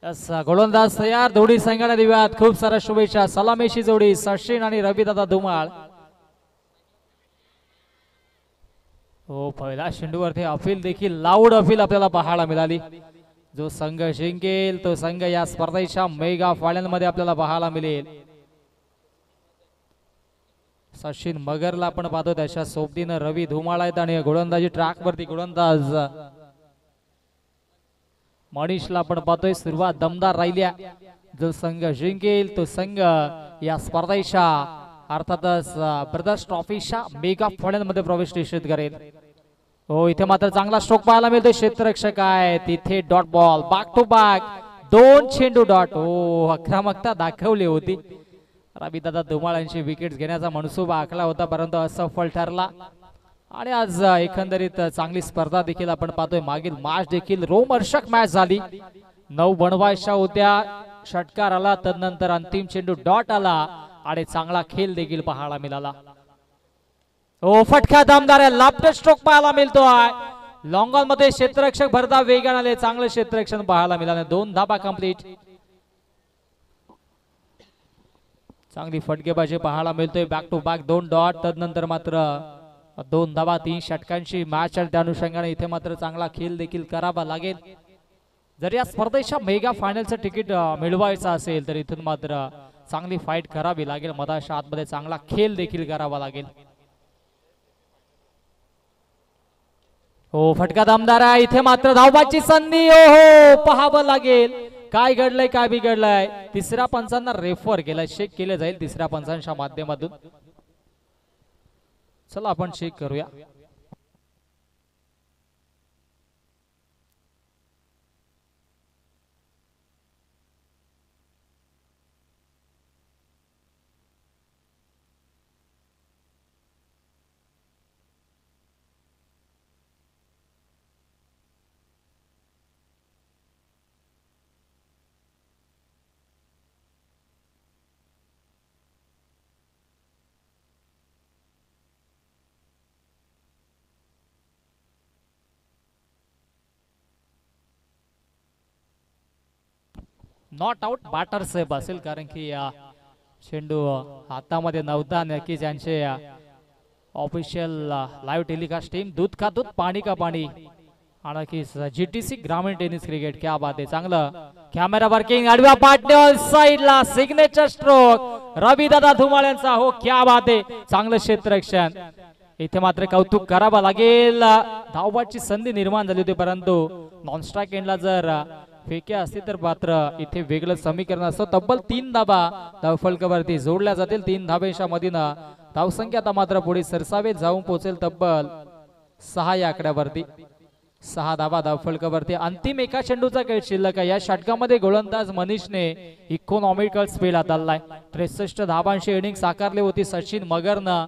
गोलंदाज तयार. दोन्ही संघाला देऊयात खूप साऱ्या शुभेच्छा. सलामीची जोडी सचिन आणि रविदादा धुमाळ. हो, पहिला चेंडूवरती अपील देखील लाऊड अपील आपल्याला पाहायला मिळाली. जो संघ जिंकेल तो संघ या स्पर्धेच्या मेगा फायनल मध्ये आपल्याला पाहायला मिळेल. सचिन मगरला आपण पाहतो, त्याच्या सोबतीनं रवी धुमाळ आहेत आणि गोलंदाजी ट्रॅक वरती गोलंदाज मनीषला आपण पाहतोय. सुरुवात दमदार राहिल्या. जो संघ जिंकेल तो संघ या स्पर्धेच्या अर्थातच ब्रदर्स ट्रॉफीच्या मेगा फायनल मध्ये प्रवेश निश्चित करेल. हो, इथे मात्र चांगला स्ट्रोक पाहायला मिळतो. क्षेत्ररक्षक आहे तिथे. Dot ball back to back 2 चेंडू डॉट. हो, आक्रमकता दाखवली होती. रविदादा धुमाळांची विकेट घेण्याचा मनसुबा आखला होता, परंतु असफल ठरला. आणि आज एकंदरीत चांगली स्पर्धा देखील आपण पाहतोय. मागील मॅच देखील रोमहर्षक मॅच झाली. 9 बनवायच्या होत्या, षटकार आला, तदनंतर अंतिम चेंडू डॉट आला आणि चांगला खेळ देखील पाहायला मिळाला. हो, फटका दमदार आहे. लाफ्टर स्ट्रोक पाहायला मिळतोय. लॉंग ऑन मध्ये क्षेत्ररक्षक भरदा वेगाने आले. चांगलं क्षेत्ररक्षण पाहायला मिळालं. 2 धाबा कंप्लीट. चांगली फटकेबाजी पाहायला मिळतोय. Back to back 2 dot. तदनंतर मात्र 2 धाबा 3 षटकांची मॅच आहे. त्या अनुषंगाने इथे मात्र चांगला खेळ देखील करावा लागेल. जर या स्पर्धेच्या मेगा फायनलचं तिकीट मिळवायचं असेल तर इथून मात्र चांगली फाईट करावी लागेल. मधाच्या आतमध्ये चांगला खेळ देखील करावा लागेल. हो, फटका दमदार आहे. इथे मात्र धावबाची संधी. हो, पाहावं लागेल काय घडलंय काय बिघडलंय. तिसऱ्या पंचांना रेफर केलाय. चेक केले जाईल तिसऱ्या पंचांच्या माध्यमातून. चला आपण चेक करूया. नॉट आउट बॅटर सेफ असेल, कारण की चेंडू हातामध्ये नव्हता. नक्कीच यांचे ऑफिशियल लाईव्ह टेलिकास्ट टीम दूध का दूध पाणी का पाणी आणि जीटीसी ग्रामीण टेनिस क्रिकेट. क्या बात आहे. चांगलं कॅमेरा वर्किंग. आडव्या पाट्यावर साईडला सिग्नेचर स्ट्रोक रविदादा धुमाळ यांचा. हो, क्या बात आहे. चांगलं क्षेत्ररक्षण. इथे मात्र कौतुक करावं लागेल. धावबाची संधी निर्माण झाली होती, परंतु नॉन स्ट्राईक एंडला जर फेके असते तर मात्र इथे वेगळं समीकरण असतं. तब्बल 3 धाबा धावफलकावरती जोडल्या जातील. 3 धाब्याच्या मधीनं धावसंख्या आता मात्र पुढे सरसावेत जाऊन पोहोचेल तब्बल 6 या आकड्यावरती. 6 धाबा धावफलकावरती. अंतिम एका चेंडूचा खेळ शिल्लक आहे. या षटकामध्ये गोलंदाज मनीषने इकॉनॉमिकल स्पेल हाताळलाय. 63 धाबांची इनिंग साकारली होती सचिन मगरनं,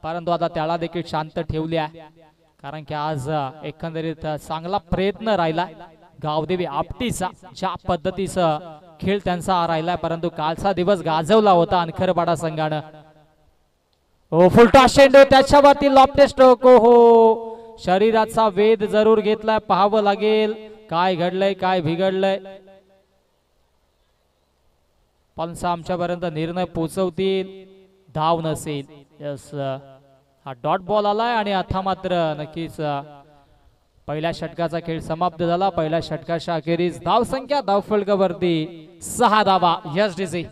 परंतु आता त्याला देखील शांत ठेवल्या, कारण की आज एकंदरीत चांगला प्रयत्न राहिला गावदेवी आपटीचा. ज्या पद्धतीचा खेळ त्यांचा राहिलाय, परंतु कालचा दिवस गाजवला होता अनखरपाडा संघानं. हो, फुलटॉस चेंडू त्याच्यावरती लॉफ्ट स्ट्रोक. हो, शरीराचा वेध जरूर घेतलाय. पाहावं लागेल काय घडलंय काय बिघडलंय. पंच आमच्यापर्यंत निर्णय पोहोचवतील. धाव नसेल. यस, हा डॉट बॉल आलाय आणि आता मात्र नक्कीच पहिल्या षटकाचा खेळ समाप्त झाला. पहिल्या षटकाच्या अखेरीस धावसंख्या धावफलकावरती 6 धावा. Yes DC.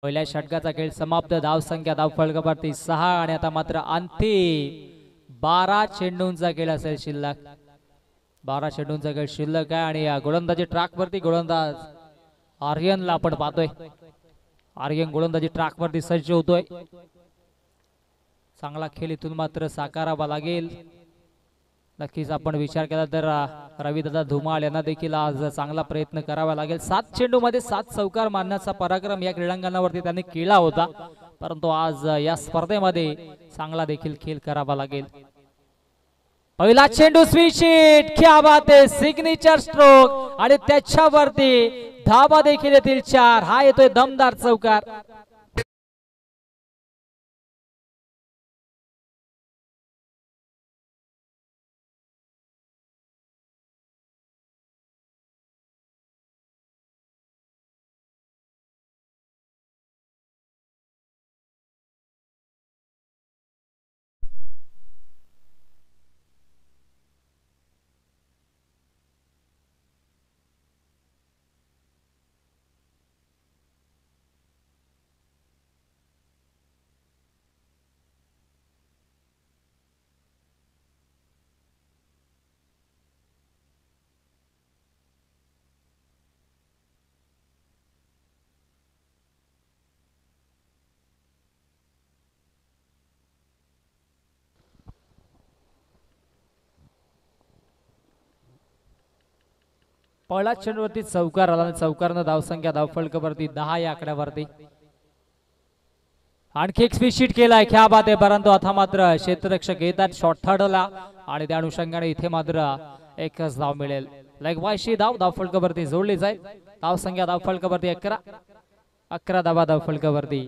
पहिल्या षटकाचा खेळ समाप्त. धावसंख्या धावफलकावरती 6 आणि आता मात्र अंतिम 12 चेंडूंचा खेळ असेल शिल्लक. 12 चेंडूंचा खेळ शिल्लक आहे आणि गोलंदाजी ट्रॅक वरती गोलंदाज आर्यनला आपण पाहतोय. आर्यन गोलंदाजी ट्रॅक वरती सज्ज होतोय. चांगला खेळ इथून मात्र साकारावा लागेल. नक्कीच आपण विचार केला तर रविदादा धुमाळ यांना देखील आज चांगला प्रयत्न करावा लागेल. 7 चेंडू मध्ये 7 चौकार मारण्याचा पराक्रम या क्रीडांगणावरती त्यांनी केला होता, परंतु आज या स्पर्धेमध्ये चांगला देखील खेळ करावा लागेल. पहिला चेंडू स्वीचिट, क्या बात आहे, सिग्नेचर स्ट्रोक आणि त्याच्यावरती धाबा देखील येतील 4. हा येतोय दमदार चौकार. पहिला चेंडूवरती चौकार आला आणि चौकारनं धावसंख्या धावफलकावरती 10 या आकड्यावरती. आणखी एक स्वीचिट केलाय, क्या बात आहे, परंतु आता मात्र क्षेत्ररक्षक येतात शॉट थर्डला आणि त्या अनुषंगाने इथे मात्र एकच धाव मिळेल. लेगबायशी धाव धावफलकावरती जोडली जाईल. धावसंख्या धावफलकावरती 11 धावा धावफलकावरती.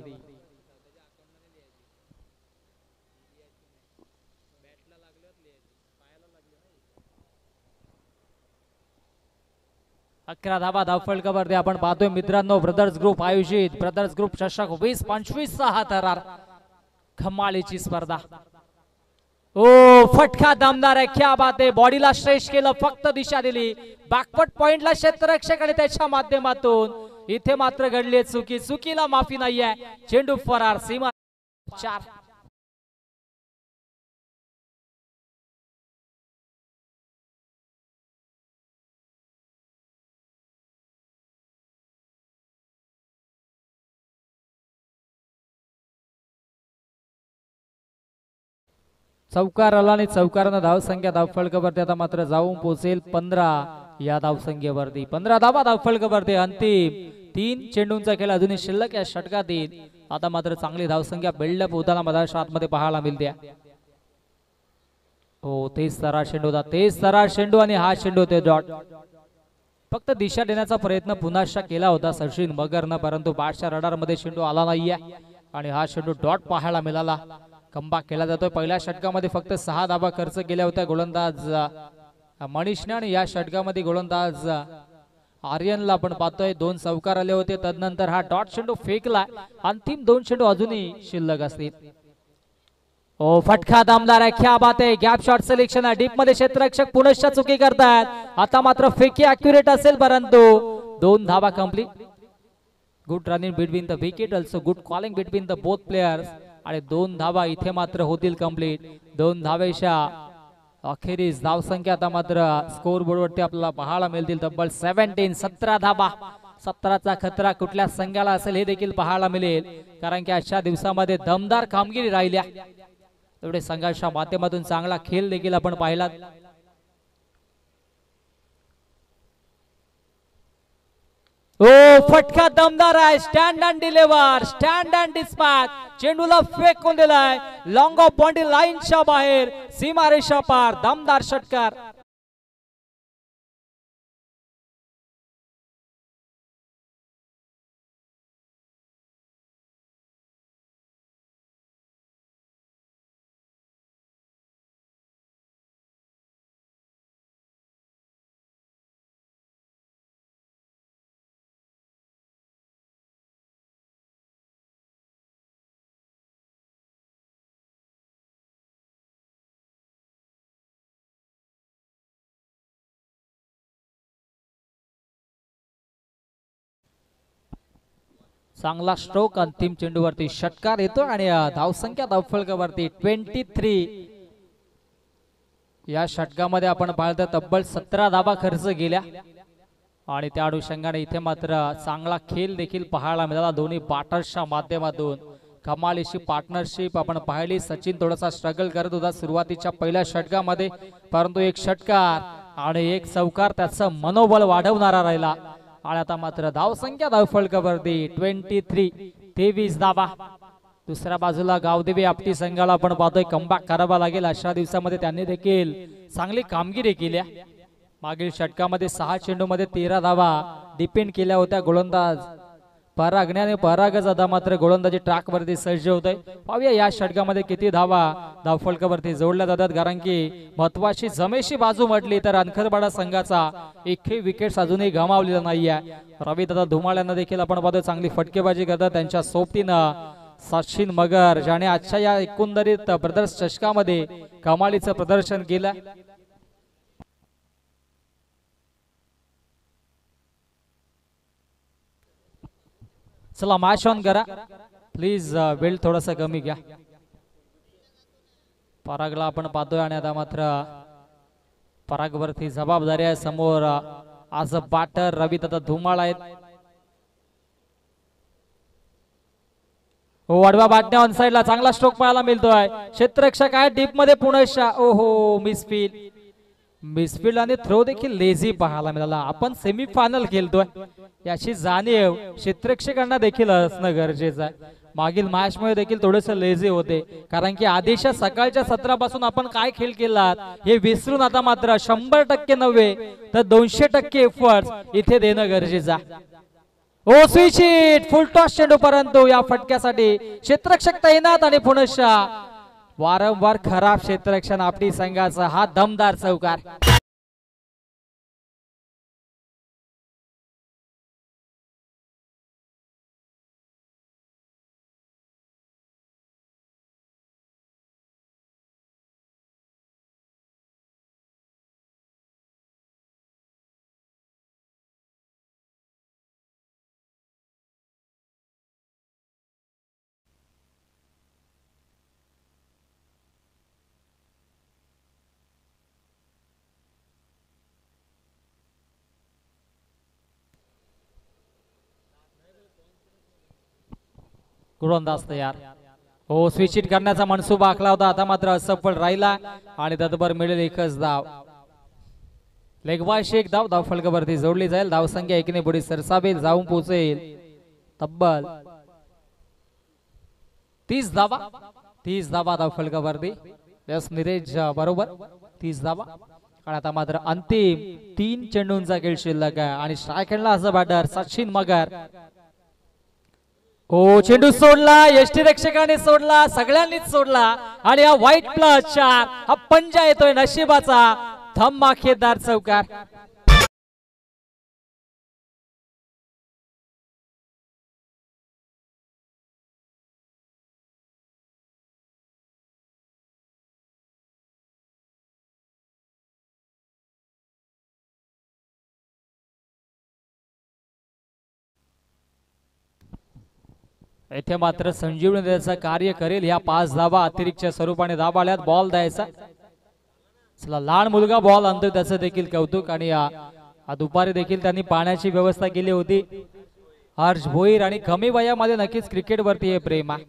अकरा धावा धावफलकावरती आपण पाहतोय मित्रांनो. ब्रदर्स ग्रुप आयोजित ब्रदर्स ग्रुप चषक 20-25 चा हा थरार खमाळीची स्पर्धा. ओ फटका दमदार आहे, क्या बात आहे, बॉडीला स्ट्रेच केलं, फक्त दिशा दिली बॅकवर्ड पॉइंटला क्षेत्ररक्षक आणि त्याच्या माध्यमातून इथे मात्र घडली चुकी. चुकीला माफी नाहीये. चेंडू फरार, सीमा 4. चौकार आला आणि चौकारानं धावसंख्या धावफलकावरती आता मात्र जाऊन पोहोचेल 15 या धावसंख्येवरती. 15 धावा धावफलकावरती. अंतिम 3 चेंडूंचा खेळ अजूनही शिल्लक या षटकातील. आता मात्र चांगली धावसंख्या बिल्डअप होताना मधाच्या आतमध्ये पाहायला मिळते. हो तेच सरार चेंडू होता, तेच सरार चेंडू आणि हा चेंडू होते डॉट. फक्त दिशा देण्याचा प्रयत्न पुन्हा केला होता सचिन मगरनं, परंतु बादच्या रडार मध्ये चेंडू आला नाहीये आणि हा चेंडू डॉट पाहायला मिळाला. कमबॅक केला जातोय. पहिल्या षटकामध्ये फक्त 6 धावा खर्च केल्या होत्या गोलंदाज मनीषने आणि या षटकामध्ये गोलंदाज आर्यनला आपण पाहतोय 2 चौकार आले होते. तदनंतर हा डॉट चेंडू फेकला. अंतिम 2 चेंडू अजूनही शिल्लक असतील. ओ फटका दमदार आहे, क्या बात आहे, गॅप शॉट सिलेक्शन आहे. डीप मध्ये क्षेत्ररक्षक पुनश्च चुकी करतात. आता मात्र फेकी अॅक्युरेट असेल, परंतु 2 धावा complete. Good running between the wicket, also good calling between the both players आणि 2 धावा इथे मात्र होतील कंप्लीट. 2 धावेच्या अखेरीस धावसंख्या आता मात्र स्कोर बोर्डवरती आपल्याला पाहायला मिळतील तब्बल 17 धावा. 17चा खतरा कुठल्या संघाला असेल हे देखील पाहायला मिळेल, कारण की आजच्या दिवसामध्ये दमदार कामगिरी राहिल्या. तेवढे संघाच्या माध्यमातून चांगला खेळ देखील आपण पाहिला. ओ फटका दमदार आहे. Stand and deliver, stand and dispatch. चेंडूला फेकून दिलाय लॉंग ऑफ बाउंड्री लाईनच्या बाहेर, सीमारेषा पार. दमदार षटकार. चांगला स्ट्रोक अंतिम चेंडूवरती षटकार येतो आणि धावसंख्या धावफलकावरती 23. या षटकामध्ये आपण पाहिलं तब्बल 17 धावा खर्च केल्या आणि त्या अनुषंगाने इथे मात्र चांगला खेळ देखील पाहायला मिळाला दोन्ही बॅटर्सच्या माध्यमातून. कमालीची पार्टनरशिप आपण पाहिली. सचिन थोडासा स्ट्रगल करत होता सुरुवातीच्या पहिल्या षटकामध्ये, परंतु एक षटकार आणि एक चौकार त्याचं मनोबल वाढवणारा राहिला. आणि आता मात्र धावसंख्या धावफलकावरती 23 धावा. दुसऱ्या बाजूला गावदेवी आपटी संघाला आपण पाहतोय कमबॅक करावा लागेल. अशा दिवसामध्ये त्यांनी देखील चांगली कामगिरी केली. मागील षटकामध्ये 6 चेंडूमध्ये 13 धावा डिपेंड केल्या होत्या. गोलंदाज परागने आणि परागच आता मात्र गोलंदाजी ट्रॅक वरती सज्ज होत आहे. पाहूया या षटकामध्ये किती धावा धावफलकावरती जोडल्या जातात, कारण की महत्वाची जमेशी बाजू म्हटली तर अनखरपाडा संघाचा एकही विकेट अजूनही गमावलेला नाहीये. रवी दादा धुमाळ यांना देखील आपण पाहतो चांगली फटकेबाजी करतात. त्यांच्या सोबतीनं सचिन मगर ज्याने आजच्या या एकंदरीत ब्रदर्स चषकामध्ये कमालीचं प्रदर्शन केलं. चला मॅच ऑन करा प्लीज. वेळ थोडासा कमी घ्या. परागला आपण पाहतोय आणि आता मात्र परागवरती जबाबदारी आहे. समोर आज बॅटर रवी दादा धुमाळ आहेत. वडवा बाटण्या ऑन साइडला चांगला स्ट्रोक पाहायला मिळतोय. क्षेत्ररक्षक आहे डीप मध्ये पुनश्चा. ओहो मिसफील्ड आणि थ्रो देखील लेझी पाहायला मिळाला. आपण सेमीफायनल खेळतोय याची जाणीव क्षेत्ररक्षकांना देखील असणं गरजेचं आहे. मागील मॅच मध्ये देखील थोडेसे लेझी होते, कारण की आधीच्या सकाळच्या सत्रापासून आपण काय खेळ केला हे विसरून आता मात्र 100% नव्हे तर 200% एफर्ट इथे देणं गरजेचं आहे. ओ स्विच हिट फुल टॉस चेंडू, परंतु या फटक्यासाठी क्षेत्ररक्षक तैनात आणि पुनश्चा वारंवार खराब क्षेत्ररक्षण आपली संघाचा हा दमदार चौकार. गोलंदाज तयार. हो स्विच हिट करण्याचा मनसुबा आखला होता, आता मात्र असफल राहिला आणि तत्पर मिळेल एकच धाव. लेगबायशी एक धाव धावफलकावरती जोडली जाईल. धावसंख्या 1 ने पुढे सरसावेल, जाऊन पोहोचेल तब्बल 30 धावा धावफलकावरती. यस निरेज बरोबर 30 धावा. आणि आता मात्र अंतिम 3 चेंडूंचा खेळ शिल्लक आहे आणि स्ट्रायकरला असं बॅटर सचिन मगर. हो चेंडू सोडला, यष्टीरक्षकाने सोडला, सगळ्यांनीच सोडला आणि हा व्हाईट प्लस 4 हा पंजा येतोय नशिबाचा. धमाकेदार चौकार. येथे मात्र संजीवनी द्यायचं कार्य करेल. या 5 धावा अतिरिक्त स्वरूपाने धावा आल्यात. बॉल द्यायचा. चला लहान मुलगा बॉल आणतोय त्याचं देखील कौतुक. आणि दुपारी देखील त्यांनी पाण्याची व्यवस्था केली होती. हर्ष भोईर आणि कमी वयामध्ये नक्कीच क्रिकेट वरती हे प्रेम आहे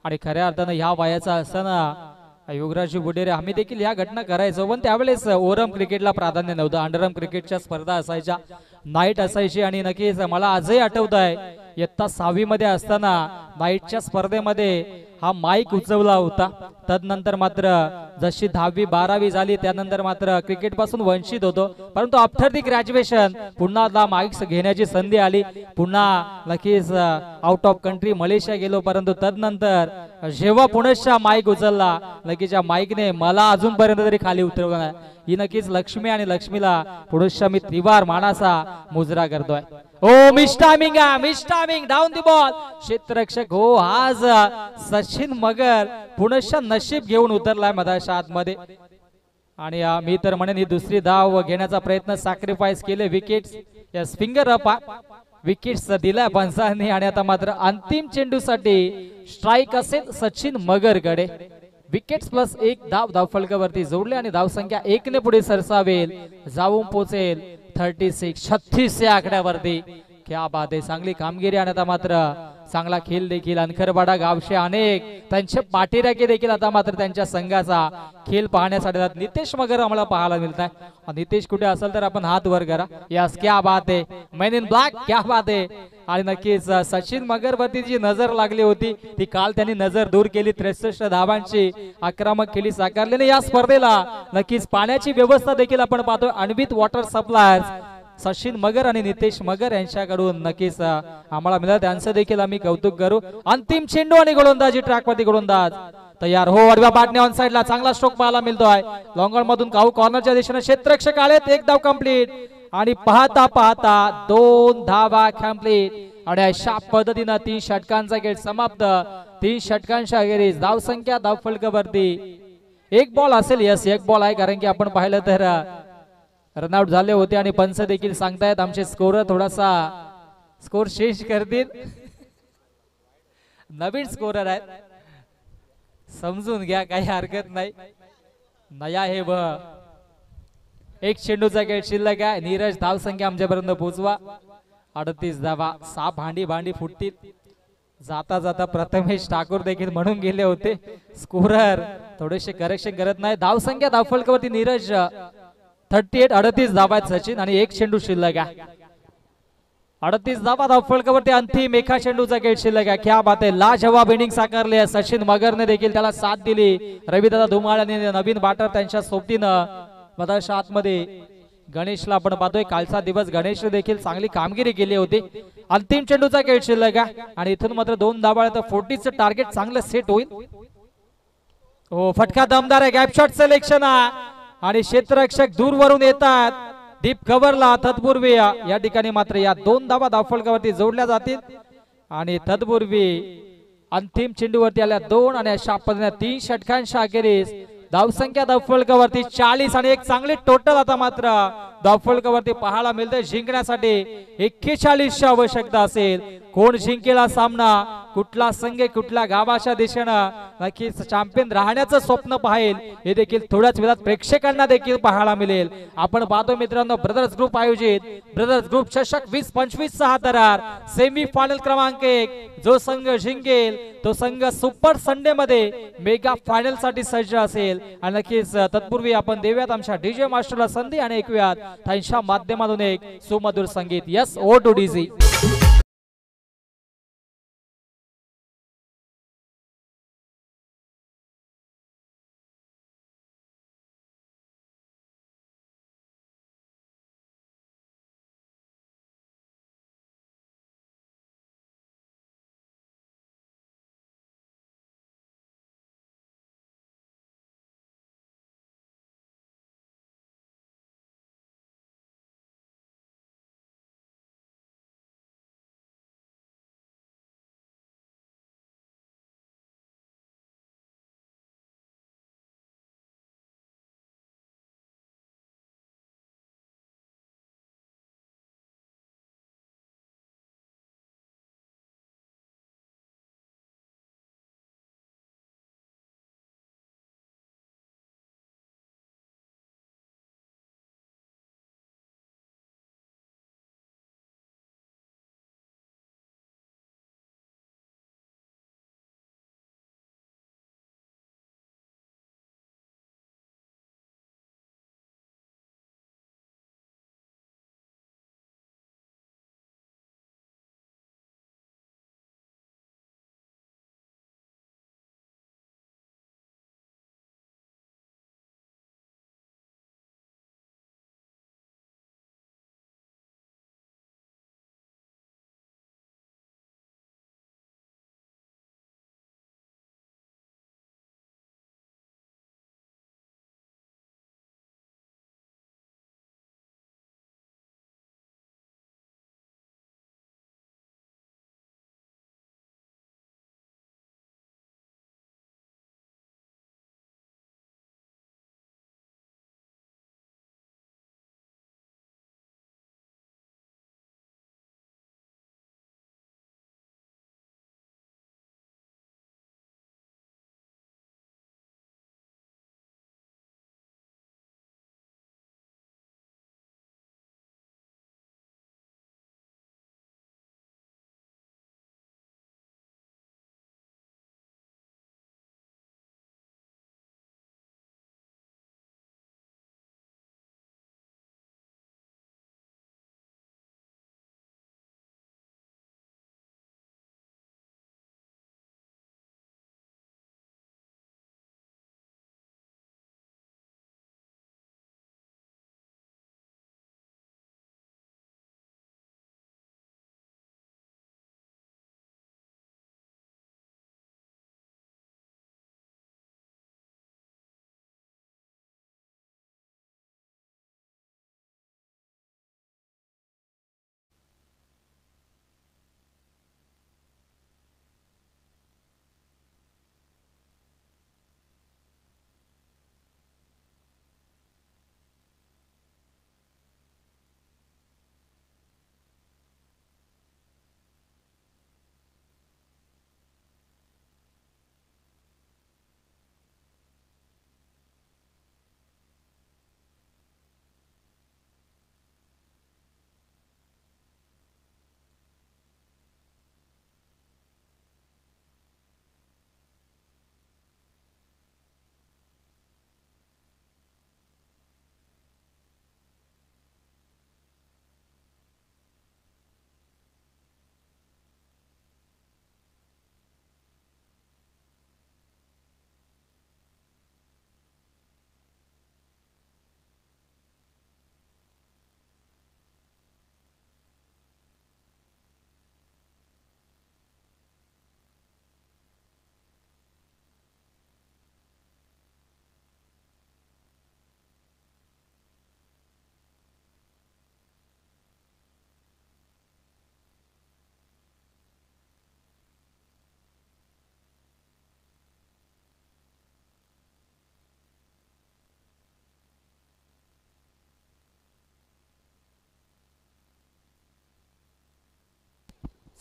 आणि खऱ्या अर्थानं ह्या वयाचा असताना योगराज बुडेरे आम्ही देखील ह्या घटना करायचो, पण त्यावेळेस ओरम क्रिकेटला प्राधान्य नव्हतं. अंडरम क्रिकेटच्या स्पर्धा असायच्या, नाईट असायची आणि नक्कीच मला आजही आठवत आहे इयत्ता 6वी मध्ये असताना नाईटच्या स्पर्धेमध्ये हा माईक उचवला होता. तदनंतर मात्र जशी 10वी 12वी झाली त्यानंतर मात्र क्रिकेट पासून वंचित होतो, परंतु आफ्टर दी ग्रॅज्युएशन पुन्हा माईक घेण्याची संधी आली. पुन्हा नक्कीच आउट ऑफ कंट्री मलेशिया गेलो, परंतु तदनंतर जेव्हा पुनश्चा माईक उचलला नक्कीच या माईकने मला अजूनपर्यंत तरी खाली उतरवलं नाही. ही नक्कीच लक्ष्मी आणि लक्ष्मीला पुनश्चा मी त्रिवार मानाचा मुजरा करतोय. ओ miss timing down the ball. क्षेत्ररक्षक हो आज सचिन मगर पुनश्चा नशीब घेऊन उतरलाय मधाच्या आतमध्ये आणि मी तर म्हणेन ही दुसरी धाव घेण्याचा प्रयत्न सॅक्रिफाईस केले. Wickets yes finger up wickets दिल्या पंचांनी आणि आता मात्र अंतिम चेंडूसाठी स्ट्राईक असेल सचिन मगरकडे. विकेट्स प्लस 1 धाव धावफलकावरती जोडले आणि धावसंख्या 1 ने पुढे सरसावेल, जाऊन पोहोचेल 36 या आकड्यावरती. क्या बात आहे, चांगली कामगिरी आणि आता मात्र चांगला खेळ देखील अनखरवाडा गावचे अनेक त्यांचे पाठीराखे देखील आता मात्र त्यांच्या संघाचा खेळ पाहण्यासाठी जातात. नितेश मगर आम्हाला पाहायला मिळत आहे. नितेश कुठे असेल तर आपण हात वर करा. यस, क्या बात आहे, मैन इन ब्लॅक, क्या बात आहे. आणि नक्कीच सचिन मगर वरती जी नजर लागली होती ती काल त्यांनी नजर दूर केली. 63 धावांची आक्रमक खेळी साकारलेली या स्पर्धेला नक्कीच पाण्याची व्यवस्था देखील आपण पाहतोय. अनबित वॉटर सप्लायर्स सचिन मगर आणि नितेश मगर यांच्याकडून नक्कीच आम्हाला मिळालं, त्यांचं देखील आम्ही कौतुक करू. अंतिम चेंडू आणि गोलंदाजी ट्रॅकवरती गोलंदाज तयार हो. आडव्या बाटने ऑन साइडला चांगला स्ट्रोक पाहायला मिळतोय. लॉंग ऑन मधून काहू कॉर्नरच्या दिशेने क्षेत्ररक्षक आलेत. एक धाव कंप्लीट आणि पाहता पाहता 2 धावा कंप्लीट आणि अशा पद्धतीने 3 षटकांचा खेळ समाप्त. 3 षटकांच्या अखेरीस धाव संख्या धाव फलकावरती एक बॉल असेल. यस, एक बॉल आहे, कारण की आपण पाहिलं तर रनआउट झाले होते आणि पंच देखील सांगतायत आमचे स्कोर थोडासा स्कोर चेंज करतील. नवीन स्कोरर आहेत, समजून घ्या, काही हरकत नाही. नया हे व एक चेंडूचा खेळ शिल्लक आहे. नीरज धाव संख्या आमच्यापर्यंत पोहोचवा. 38 धावा. 6 भांडी फुटतील. जाता जाता प्रथमेश ठाकूर देखील म्हणून गेले होते स्कोरर थोडेसे करेक्शन करत नाही. धाव संख्या धाव फलकावरती नीरज 38 धावा आहेत सचिन आणि एक चेंडू शिल्लक आहे. 38 धावा धाव फलकावरती अंतिम एका चेंडूचा खेळ शिल्लक आहे. क्या बात आहे, लाजवाब इनिंग साकारली आहे. सचिन मगरने देखील त्याला साथ दिली. रविदादा धुमाळ आणि नवीन बाटर त्यांच्या सोबतीनं मधाच्या आतमध्ये गणेशला आपण पाहतोय. कालचा दिवस गणेश देखील चांगली कामगिरी केली होती. अंतिम चेंडूचा खेळ शिल्लक आहे आणि इथून मात्र 2 धावा तर 40चं टार्गेट चांगलं सेट होईल. हो, फटका दमदार आहे. गॅप शॉट सिलेक्शन आणि क्षेत्ररक्षक दूरवरून येतात डीप कव्हरला. तत्पूर्वी या ठिकाणी मात्र या 2 धावा धावफलकावरती जोडल्या जातील आणि तत्पूर्वी अंतिम चेंडूवरती आल्या 2 आणि अशा पद्धतीने 3 षटकांच्या अखेरीस धावसंख्या धावफलकावरती 40 आणि एक चांगली टोटल आता मात्र धावफलकावरती पाहायला मिळते. जिंकण्यासाठी 41ची आवश्यकता असेल. कोण जिंकेल हा सामना, कुठला संघ कुठल्या गावाच्या दिशेनं नक्कीच चॅम्पियन राहण्याचं स्वप्न पाहेल हे देखील थोड्याच वेळात प्रेक्षकांना देखील पाहायला मिळेल. आपण पाहतो मित्रांनो, ब्रदर्स ग्रुप आयोजित ब्रदर्स ग्रुप चषक 20-25 6 थरार सेमी फायनल क्रमांक 1. जो संघ जिंकेल तो संघ सुपर संडे मध्ये मेगा फायनल साठी सज्ज असेल. आणि नक्कीच तत्पूर्वी आपण देऊयात आमच्या डीजे मास्टरला संधी आणि ऐकूयात त्यांच्या माध्यमातून एक सुमधुर संगीत. Yes, O two DG.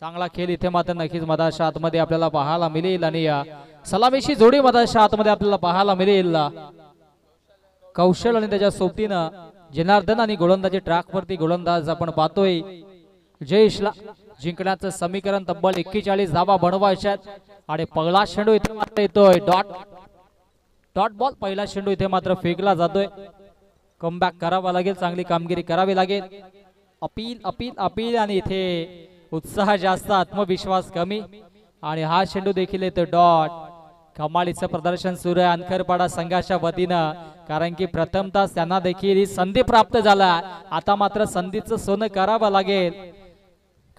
चांगला खेळ इथे मात्र नक्कीच मधाच्या आतमध्ये आपल्याला पाहायला मिळेल आणि सलामीची जोडी मधाच्या आतमध्ये आपल्याला पाहायला मिळेल. कौशल आणि त्याच्या सोबतीनं जनार्दन आणि गोलंदाजी ट्रॅक वरती गोलंदाज आपण पाहतोय. जयेशला जिंकण्याचं समीकरण तब्बल 41 धावा बनवायच्यात आणि पहिला चेंडू इथे मात्र येतोय. डॉट बॉल पहिला चेंडू इथे मात्र फेकला जातोय. कमबॅक करावा लागेल, चांगली कामगिरी करावी लागेल. अपील अपील अपील आणि इथे उत्साह जास्त, आत्मविश्वास कमी आणि हा चेंडू देखील येतो डॉट. कमालीचं प्रदर्शन सुरू आहे अनखरपाडा संघाच्या वतीनं, कारण की प्रथमतः त्यांना देखील ही संधी प्राप्त झाला. आता मात्र संधीचं सोनं करावं लागेल.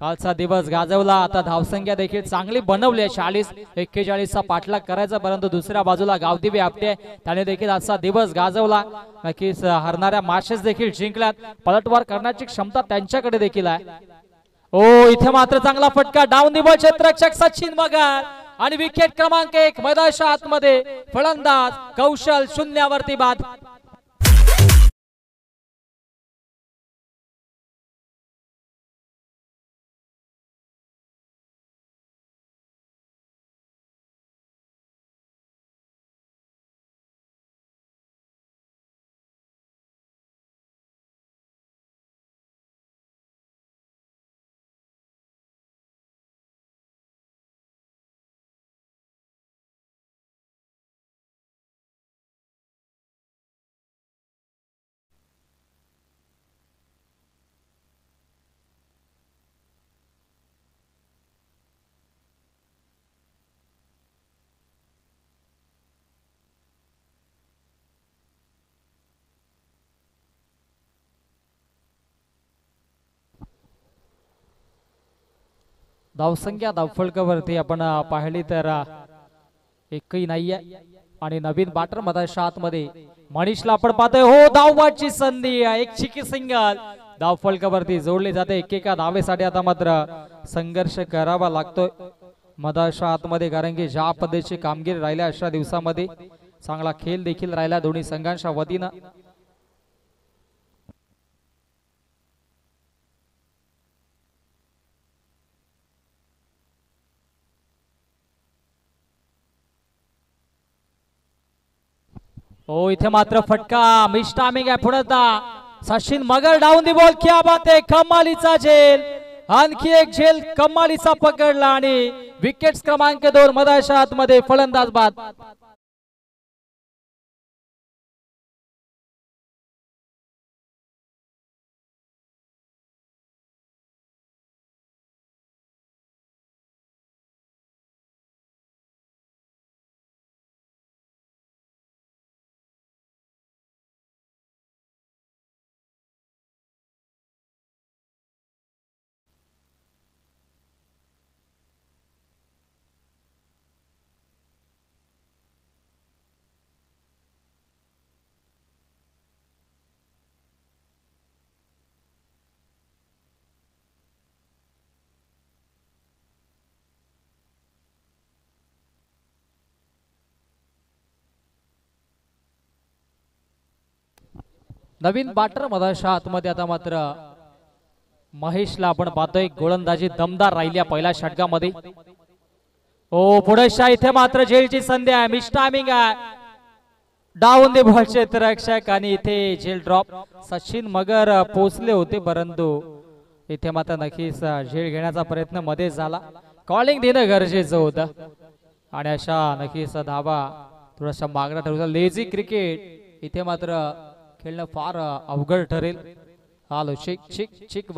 कालचा दिवस गाजवला, आता धावसंख्या देखील चांगली बनवली. 40-41 पाठलाग करायचा, परंतु दुसऱ्या बाजूला गावदेवी आपटे त्याने देखील आजचा दिवस गाजवला. नक्कीच हरणाऱ्या मॅचेस देखील जिंकल्यात. पलटवार करण्याची क्षमता त्यांच्याकडे देखील आहे. ओ इथे मात्र चांगला फटका, डाऊन दी बॉल क्षेत्ररक्षक सचिन मगर आणि विकेट क्रमांक 1 मैदानाच्या आतमध्ये फलंदाज कौशल शून्यावरती बाद. धावसंख्या धावफलकावरती आपण पाहिली तर एकही नाहीये आणि नवीन बॅटर मधाच्या आतमध्ये मनीषला आपण पाहतोय. हो धावबाची संधी, एक चिकी सिंगल धावफलकावरती जोडली जाते. एकेका धावेसाठी आता मात्र संघर्ष करावा लागतोय मधाच्या आतमध्ये, कारण की ज्या पद्धतीची कामगिरी राहिल्या अशा दिवसामध्ये चांगला खेळ देखील राहिला दोन्ही संघांच्या वतीनं. हो इथे मात्र फटका, मिस टायमिंग आहे पुढे. सचिन मगर डाऊन दी बॉल, क्या बात आहे, कमालीचा झेल, आणखी एक झेल कमालीचा पकडला आणि विकेट क्रमांक 2 मधाच्या आतमध्ये फलंदाज बाद. नवीन बॅटर मधाच्या आतमध्ये आता मात्र महेशला आपण पाहतोय. गोलंदाजी दमदार राहिल्या पहिल्या षटकामध्ये. ओ पुढे इथे मात्र झेलची संधी आहे, मिस टायमिंग आहे, डाऊन दे बॉल क्षेत्ररक्षक आणि इथे झेल ड्रॉप. सचिन मगर पोहोचले होते, परंतु इथे मात्र नक्कीच झेल घेण्याचा प्रयत्न मध्ये झाला. कॉलिंग देणं गरजेचं होतं आणि अशा नक्कीच धावा थोडासा मागणा ठरवला. लेझी क्रिकेट इथे मात्र खेळणं फार अवघड ठरेल. हॅलो चिक चिक चिक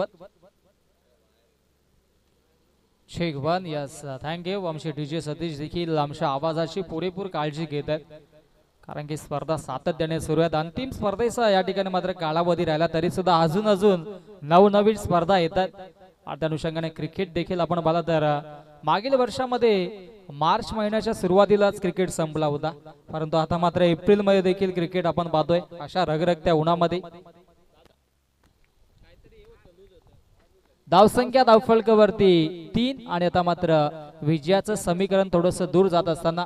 चिक वन यस थँक्यू. आमचे डीजे सतीश देखील आमच्या आवाजाची पुरेपूर काळजी घेत आहेत, कारण की स्पर्धा सातत्याने सुरू आहेत. अंतिम स्पर्धेचा या ठिकाणी मात्र कालावधी राहिला तरी सुद्धा अजून नवनवीन स्पर्धा येतात. त्या अनुषंगाने क्रिकेट देखील आपण पाहिलं तर मागील वर्षामध्ये मार्च महिन्याच्या सुरुवातीलाच क्रिकेट संपला होता, परंतु आता मात्र एप्रिल मध्ये देखील क्रिकेट आपण पाहतोय अशा रगरगत्या उन्हामध्ये. धावसंख्या धावफलकावरती 3 आणि आता मात्र विजयाचं समीकरण थोडस दूर जात असताना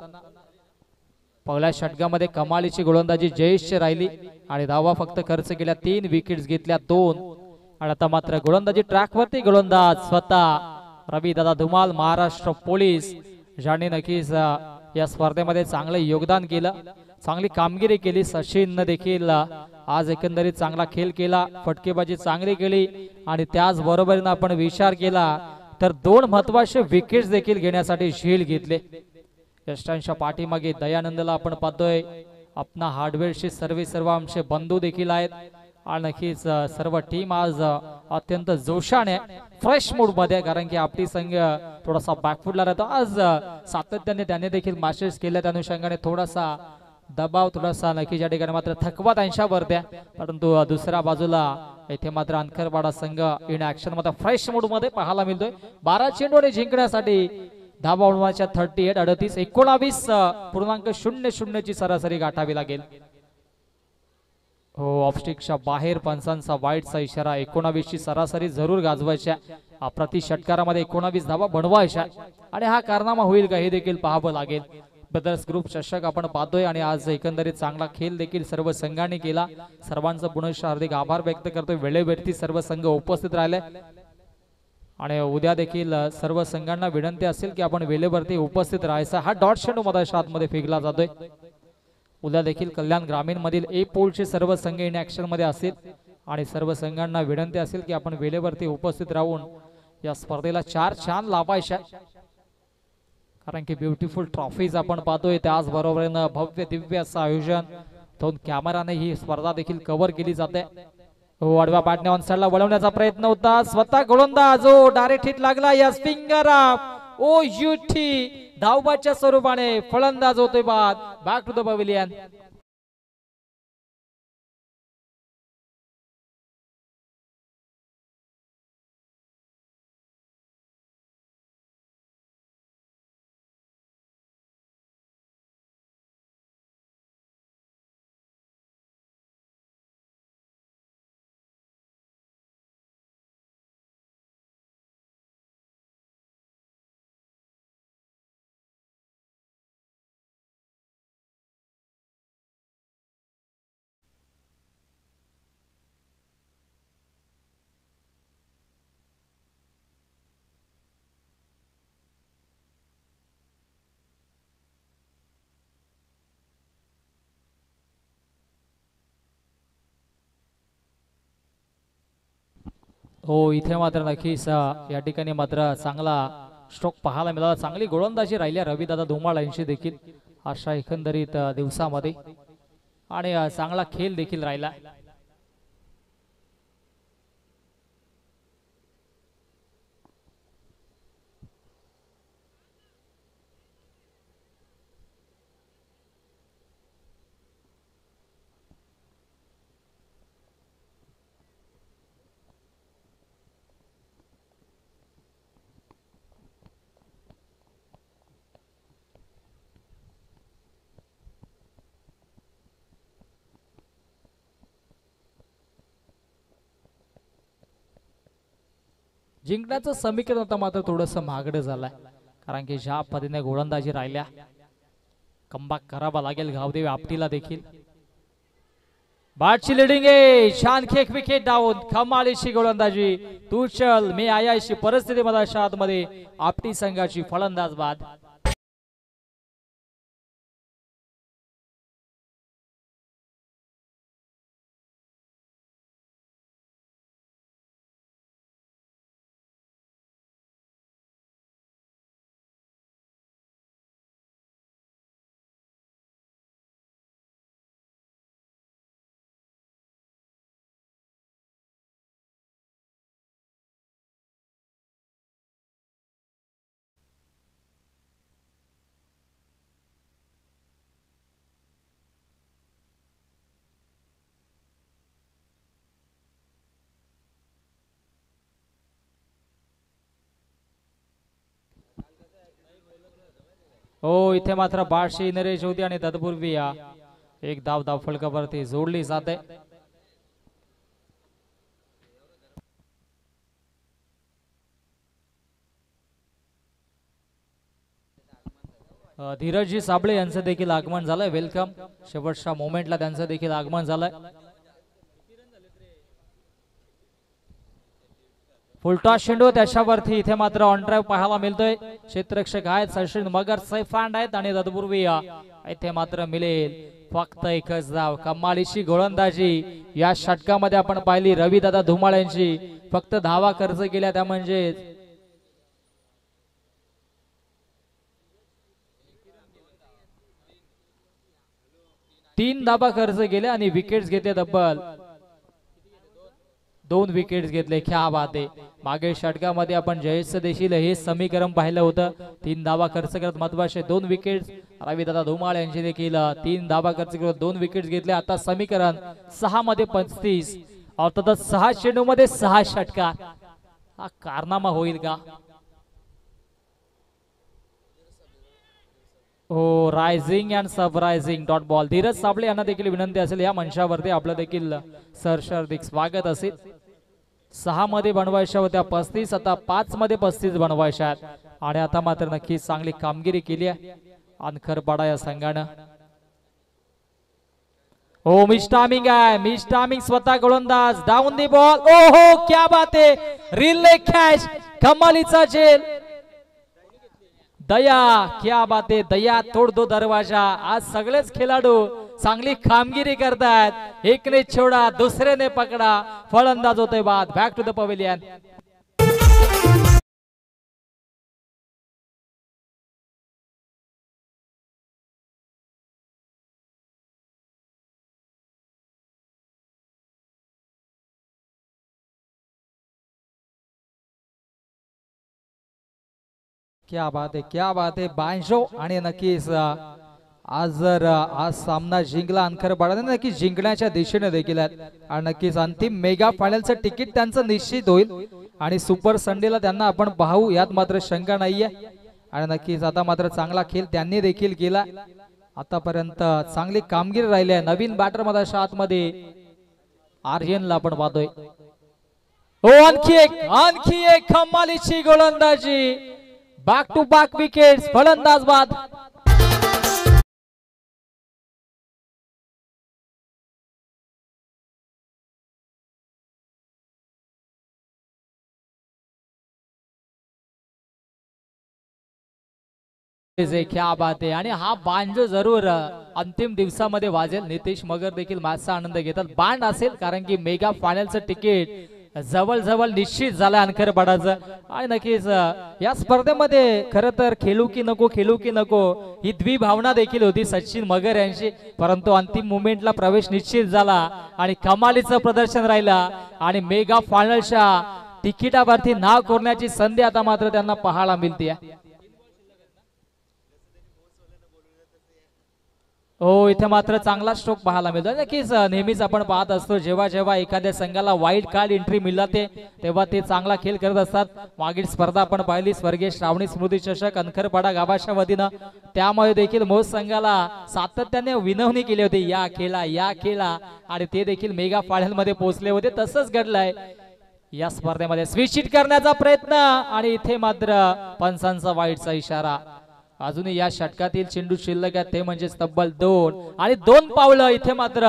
पहिल्या षटकामध्ये कमालीची गोलंदाजी जयेशची राहिली आणि धावा फक्त खर्च केल्या, 3 विकेट्स घेतल्या 2. आणि आता मात्र गोलंदाजी ट्रॅक वरती गोलंदाज स्वतः रवी दादा धुमाल महाराष्ट्र पोलीस ज्यांनी नक्कीच या स्पर्धेमध्ये चांगले योगदान केलं, चांगली कामगिरी केली. सचिन देखील आज एकंदरीत चांगला खेळ केला, फटकेबाजी चांगली केली आणि त्याच बरोबरीने आपण विचार केला तर 2 महत्वाचे विकेट्स देखील घेण्यासाठी झेल घेतले. यष्टांच्या पाठीमागे दयानंदला आपण पाहतोय. आपणा हार्डवेअरचे सर्व आमचे बंधू देखील आहेत आणि नक्कीच सर्व टीम आज अत्यंत जोशाने फ्रेश मूड मध्ये, कारण की आपली संघ थोडासा बॅकफुटला राहतो. आज सातत्याने त्याने देखील मॅचेस केल्या, त्या अनुषंगाने थोडासा दबाव, थोडासा नक्कीच या ठिकाणी मात्र थकवा त्यांच्यावर द्या. परंतु दुसऱ्या बाजूला इथे मात्र अंकरवाडा संघ इन ऍक्शन मध्ये फ्रेश मूड मध्ये पाहायला मिळतोय. 12 चेंडूने जिंकण्यासाठी धावा उडवायच्या 38-19.00 ची सरासरी गाठावी लागेल. हो, ऑफस्टिकच्या बाहेर पंचांचा वाईटचा इशारा. 19 ची सरासरी जरूर गाजवायच्या, प्रति षटकारामध्ये 19 धावा बनवायच्या आणि हा कारनामा होईल का हे देखील पाहावं लागेल. ब्रदर्स ग्रुप चषक आपण पाहतोय आणि आज एकंदरीत चांगला खेळ देखील सर्व संघांनी केला. सर्वांचं पुनश्च हार्दिक आभार व्यक्त करतोय. वेळेवरती सर्व संघ उपस्थित राहिले आणि उद्या देखील सर्व संघांना विनंती असेल की आपण वेळेवरती उपस्थित राहायचं. हा डॉट शेंडू मधाच्या आतमध्ये फेकला जातोय. उद्या देखील कल्याण ग्रामीण मधील ए पोलचे सर्व संघ इन ऍक्शन मध्ये असतील आणि सर्व संघांना विनंती असेल की आपण वेळेवरती उपस्थित राहून या स्पर्धेला 4 छान लाभायच्या, कारण की ब्युटिफुल ट्रॉफीज आपण पाहतोय. त्याचबरोबर भव्य दिव्य असं आयोजन, 2 कॅमेराने ही स्पर्धा देखील कव्हर केली जाते. हो, आडव्या बॅटने ऑन साइडला वळवण्याचा प्रयत्न होता. स्वतः गोलंदाज जो डायरेक्ट हिट लागला या स्पिंगर ओ युटी धावबाच्या स्वरूपाने फलंदाज होतोय बाद. Back to the pavilion. हो, इथे मात्र नक्कीच या ठिकाणी मात्र चांगला स्ट्रोक पाहायला मिळाला. चांगली गोलंदाजी राहिली रवी दादा धुमाळ यांची देखील अशा एकंदरीत दिवसामध्ये आणि चांगला खेळ देखील राहिला. जिंकण्याचं समीकरण आता मात्र थोडस महागडं झालंय, कारण की ज्या पद्धतीने गोलंदाजी राहिल्या कमबॅक करावा लागेल गावदेवी आपटीला देखील. बाटची लिडिंग आहे, छान खेक विकेट डाऊन, कमालीची गोलंदाजी. तू चल मी आयाशी परिस्थिती मध्ये आतमध्ये आपटी संघाची फलंदाज बाद. हो, इथे मात्र बादशी नरेश होती आणि तत्पूर्वी एक धाव फलकावरती जोडली जाते. धीरजजी साबळे यांचं देखील आगमन झालंय. वेलकम. शेवटच्या मोमेंटला त्यांचं देखील आगमन झालंय. फुलटॉस चेंडू त्याच्यावरती इथे मात्र ऑन ड्राइव्ह पाहायला मिळतोय. क्षेत्ररक्षक आहेत सचिन मगर सैफांड आहेत आणि तत्पूर्वी इथे मात्र मिळेल फक्त एकच धाव. कमालीची गोलंदाजी या षटकामध्ये आपण पाहिली रविदादा धुमाळ यांची. फक्त धावा खर्च केल्या त्या म्हणजे 3 धावा खर्च केल्या आणि विकेट्स घेतले तब्बल 2 विकेट्स घेतले. क्या बात आहे. मागे षटकामध्ये आपण जयेश देखील हे समीकरण पाहिलं होतं. 3 धावा खर्च करत महत्वाचे 2 विकेट्स. रविदादा धुमाळ यांची देखील 3 धावा खर्च करत 2 विकेट्स घेतले. आता समीकरण 6 मध्ये 35 अर्थातच 6 चेंडू मध्ये 6 षटकार. हा कारनामा होईल का? हो, rising and surprising dot ball. Dheeraj Sable यांना देखील विनंती असेल या मंचावरती आपलं देखील सरशार्दिक स्वागत असेल. 6 मध्ये बनवायच्या होत्या 35 आता 5 मध्ये 35 बनवायच्या आणि आता मात्र नक्कीच चांगली कामगिरी केली आहे अनखरपाडा या संघानं. हो, मिस टायमिंग आहे. मिस टायमिंग स्वतः गोलंदाज डाऊन दी बॉल. ओहो, क्या बात आहे. रिले कॅच कमालीचा झेल. दया, क्या बात आहे. दया तोड दो दरवाजा. आज सगळेच खेळाडू चांगली कामगिरी करतात. एकने छोडा दुसऱ्याने पकडा. फलंदाज होते बाद. Back to the pavilion. क्या बात आहे, क्या बात आहे. बांजो आणि नक्कीच आज जर आज सामना जिंकला अनखरपाडाने नक्कीच जिंकण्याच्या दिशेने देखील आहेत आणि नक्कीच अंतिम मेगा फायनलचं तिकीट त्यांचं निश्चित होईल आणि सुपर संडेला त्यांना आपण पाहू यात मात्र शंका नाहीये. आणि नक्कीच आता मात्र चांगला खेळ त्यांनी देखील केला. आतापर्यंत चांगली कामगिरी राहिली आहे. नवीन बॅटर मध्ये आतमध्ये आर्यनला आपण पाहतोय. हो, आणखी एक कमालीची गोलंदाजी. Back to back wickets. फलंदाज बाद. क्या बात आहे. आणि हा बांजो जरूर अंतिम दिवसामध्ये वाजेल. नितेश मगर देखील मॅचचा आनंद घेतात. बांड असेल कारण की मेगा फायनलचं तिकीट जवळ निश्चित झालं अनखरपाडाचं. आणि नक्कीच या स्पर्धेमध्ये खरं तर खेळू की नको ही द्विभावना देखील होती सचिन मगर यांची. परंतु अंतिम मुमेंटला प्रवेश निश्चित झाला आणि कमालीचं प्रदर्शन राहिला आणि मेगा फायनलच्या तिकिटावरती नाव कोरण्याची संधी आता मात्र त्यांना पाहायला मिळते. हो, इथे मात्र चांगला स्ट्रोक पाहायला मिळतो. नक्कीच नेहमीच आपण पाहत असतो जेव्हा जेव्हा एखाद्या संघाला वाईल्ड कार्ड एंट्री मिळते तेव्हा ते चांगला खेळ करत असतात. मागील स्पर्धा आपण पाहिली स्वर्गीय श्रावणी स्मृती चषक अनखरपाडा गावाच्या वतीनं. त्यामुळे देखील मोस संघाला सातत्याने विनवणी केली होती या खेळा आणि ते देखील मेगा फायनल मध्ये पोहोचले होते. तसंच घडलंय या स्पर्धेमध्ये. स्विच हिट करण्याचा प्रयत्न आणि इथे मात्र पंचांचा वाईटचा इशारा. अजूनही या षटकातील चेंडू शिल्लक आहेत ते म्हणजे तब्बल 2 आणि 2 पावलं इथे मात्र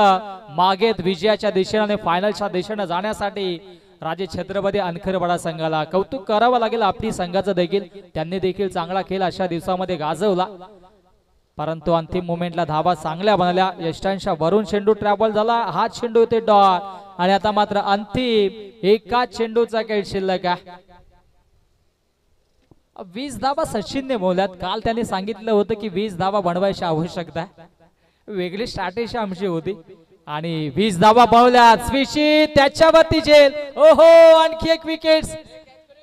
मागेत विजयाच्या दिशेने आणि फायनलच्या दिशेने जाण्यासाठी राजे छत्रपती अनखरपाडा संघाला कौतुक करावं लागेल. आपली संघाचं देखील त्यांनी देखील चांगला खेळ अशा दिवसामध्ये गाजवला. परंतु अंतिम मोमेंटला धावा चांगल्या बनल्या. यष्टांच्या वरून चेंडू ट्रॅव्हल झाला. हा चेंडू ते डॉट आणि आता मात्र अंतिम एका चेंडूचा खेळ शिल्लक आहे. 20 धावा सचिनने बोलल्यात. काल त्यांनी सांगितलं होतं की 20 धावा बनवायची आवश्यकता आहे. वेगळी स्ट्रॅटेजी आमची होती आणि 20 धावा बनवल्यात. स्विशी त्याच्यावरती झेल. ओहो, आणखी एक विकेट्स.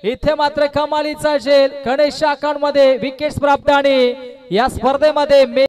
इथे मात्र कमालीचा झेल. गणेश अकाउंट मध्ये विकेट्स प्राप्त आणि या स्पर्धेमध्ये